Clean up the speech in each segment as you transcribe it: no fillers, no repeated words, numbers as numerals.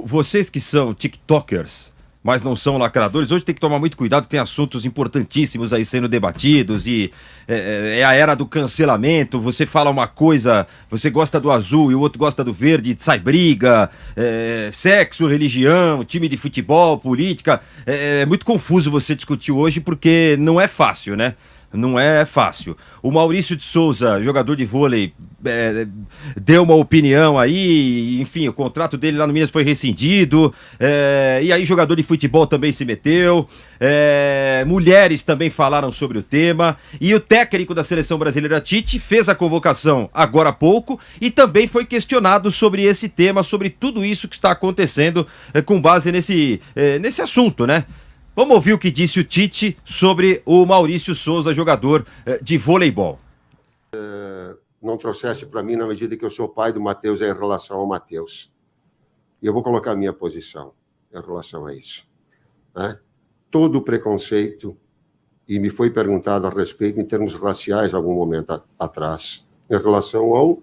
Vocês que são TikTokers, mas não são lacradores, hoje tem que tomar muito cuidado, tem assuntos importantíssimos aí sendo debatidos e é a era do cancelamento. Você fala uma coisa, você gosta do azul e o outro gosta do verde, sai briga, sexo, religião, time de futebol, política. É muito confuso você discutir hoje porque não é fácil, né? Não é fácil. O Maurício de Souza, jogador de vôlei, deu uma opinião aí, enfim, o contrato dele lá no Minas foi rescindido, e aí jogador de futebol também se meteu, mulheres também falaram sobre o tema, e o técnico da seleção brasileira, Tite, fez a convocação agora há pouco e também foi questionado sobre esse tema, sobre tudo isso que está acontecendo com base nesse assunto, né? Vamos ouvir o que disse o Tite sobre o Maurício Souza, jogador de voleibol. Não trouxesse para mim na medida que eu sou pai do Matheus em relação ao Matheus. E eu vou colocar a minha posição em relação a isso. Né? Todo o preconceito, e me foi perguntado a respeito em termos raciais algum momento atrás, em relação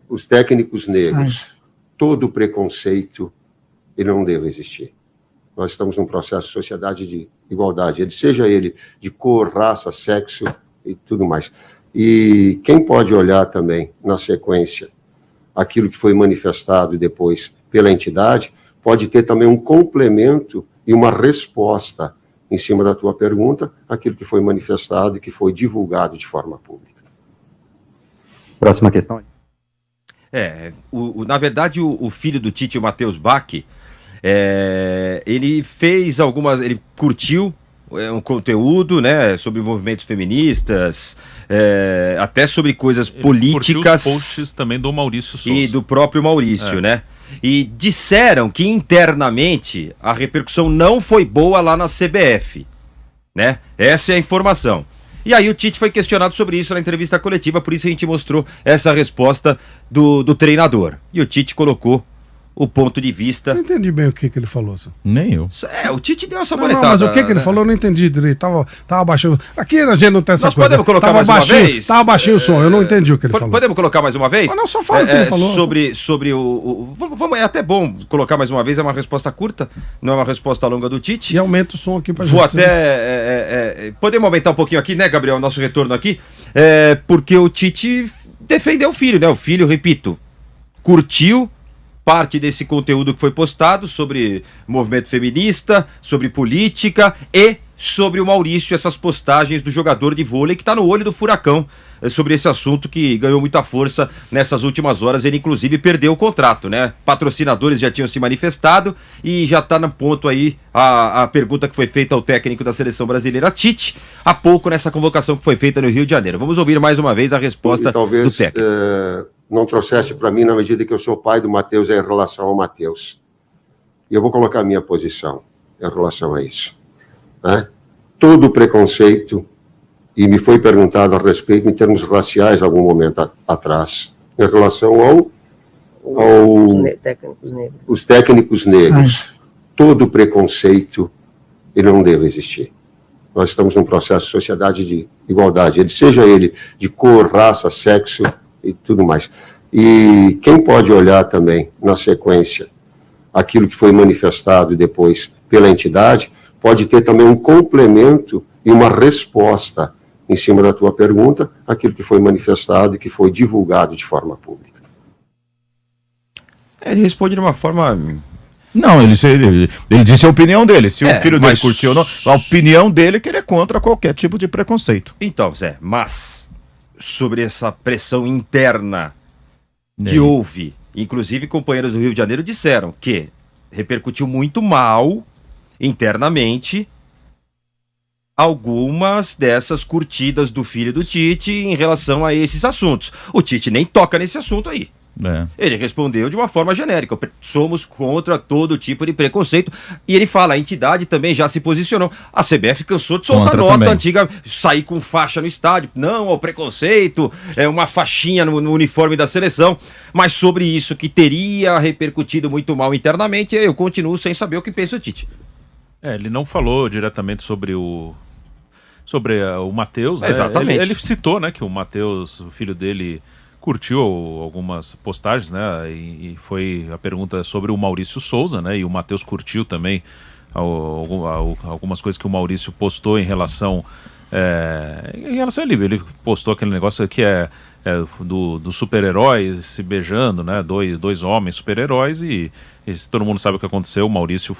os técnicos negros. Todo o preconceito, ele não deve existir. Nós estamos num processo de sociedade de igualdade, seja ele de cor, raça, sexo e tudo mais. E quem pode olhar também, na sequência, aquilo que foi manifestado depois pela entidade, pode ter também um complemento e uma resposta em cima da tua pergunta, aquilo que foi manifestado e que foi divulgado de forma pública. Próxima questão. Na verdade, o filho do Tite, o Matheus Bach, ele fez ele curtiu um conteúdo, né, sobre movimentos feministas, até sobre coisas políticas. Curtiu os posts também do Maurício Souza. E do próprio Maurício, né? E disseram que internamente a repercussão não foi boa lá na CBF, né? Essa é a informação. E aí o Tite foi questionado sobre isso na entrevista coletiva, por isso a gente mostrou essa resposta do treinador. E o Tite colocou o ponto de vista. Não entendi bem o que ele falou. Senhor. Nem eu. O Tite deu essa boletada. Mas o que ele falou, eu não entendi direito. Tava baixinho. Aqui a gente não tem essa Nós coisa. Podemos colocar mais baixinho, uma vez? Tava baixinho o som, eu não entendi o que ele falou. Podemos colocar mais uma vez? Mas não, só fala o que ele falou. Sobre vamos, é até bom colocar mais uma vez, é uma resposta curta, não é uma resposta longa do Tite. E aumenta o som aqui pra gente. Vou até... podemos aumentar um pouquinho aqui, né, Gabriel, nosso retorno aqui? Porque o Tite defendeu o filho, né? O filho, repito, curtiu parte desse conteúdo que foi postado sobre movimento feminista, sobre política e sobre o Maurício, essas postagens do jogador de vôlei que está no olho do furacão, sobre esse assunto que ganhou muita força nessas últimas horas. Ele inclusive perdeu o contrato, né? Patrocinadores já tinham se manifestado e já está no ponto aí a pergunta que foi feita ao técnico da seleção brasileira, Tite, há pouco nessa convocação que foi feita no Rio de Janeiro. Vamos ouvir mais uma vez a resposta do técnico. Não trouxesse para mim na medida que eu sou pai do Matheus em relação ao Matheus. E eu vou colocar a minha posição em relação a isso. Né? Todo o preconceito, e me foi perguntado a respeito em termos raciais algum momento atrás, em relação os técnicos negros. Todo o preconceito, ele não deve existir. Nós estamos num processo de sociedade de igualdade, seja ele de cor, raça, sexo e tudo mais. E quem pode olhar também, na sequência, aquilo que foi manifestado depois pela entidade, pode ter também um complemento e uma resposta em cima da tua pergunta, aquilo que foi manifestado e que foi divulgado de forma pública. Ele responde de uma forma... Não, ele disse a opinião dele. Se o filho dele curtiu ou não, a opinião dele é que ele é contra qualquer tipo de preconceito. Então, Zé, mas sobre essa pressão interna que houve, inclusive companheiros do Rio de Janeiro disseram que repercutiu muito mal internamente algumas dessas curtidas do filho do Tite em relação a esses assuntos. O Tite nem toca nesse assunto aí. Ele respondeu de uma forma genérica: somos contra todo tipo de preconceito. E ele fala, a entidade também já se posicionou. A CBF cansou de soltar nota antiga, sair com faixa no estádio. Não ao preconceito, uma faixinha no uniforme da seleção. Mas sobre isso que teria repercutido muito mal internamente, eu continuo sem saber o que pensa o Tite. Ele não falou diretamente sobre o Matheus, né? Exatamente. Ele citou, né, que o Matheus, o filho dele, curtiu algumas postagens, né? E foi a pergunta sobre o Maurício Souza, né? E o Matheus curtiu também algumas coisas que o Maurício postou em relação a ele postou aquele negócio que do super-herói se beijando, né? Dois homens super-heróis e todo mundo sabe o que aconteceu. O Maurício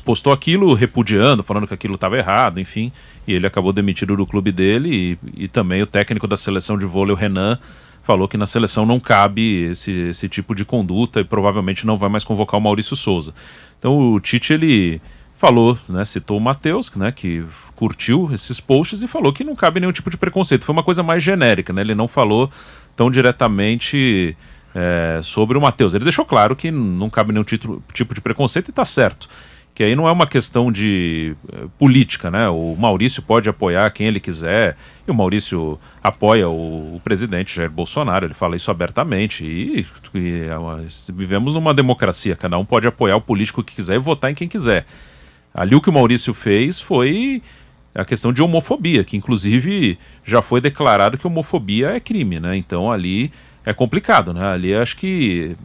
postou aquilo repudiando, falando que aquilo estava errado, enfim, e ele acabou demitido do clube dele e também o técnico da seleção de vôlei, o Renan, falou que na seleção não cabe esse tipo de conduta e provavelmente não vai mais convocar o Maurício Souza. Então o Tite, ele falou, né, citou o Matheus, né, que curtiu esses posts e falou que não cabe nenhum tipo de preconceito. Foi uma coisa mais genérica, né? Ele não falou tão diretamente sobre o Matheus. Ele deixou claro que não cabe nenhum tipo de preconceito e está certo. Que aí não é uma questão de política, né? O Maurício pode apoiar quem ele quiser, e o Maurício apoia o presidente Jair Bolsonaro, ele fala isso abertamente, e vivemos numa democracia, cada um pode apoiar o político que quiser e votar em quem quiser. Ali o que o Maurício fez foi a questão de homofobia, que inclusive já foi declarado que homofobia é crime, né? Então ali é complicado, né? Ali acho que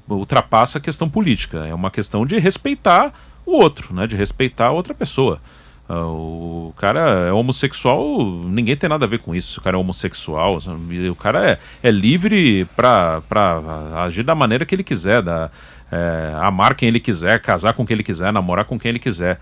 ultrapassa a questão política, é uma questão de respeitar o outro, né? De respeitar a outra pessoa. O cara é homossexual, ninguém tem nada a ver com isso. O cara é homossexual, o cara é livre para agir da maneira que ele quiser, amar quem ele quiser, casar com quem ele quiser, namorar com quem ele quiser.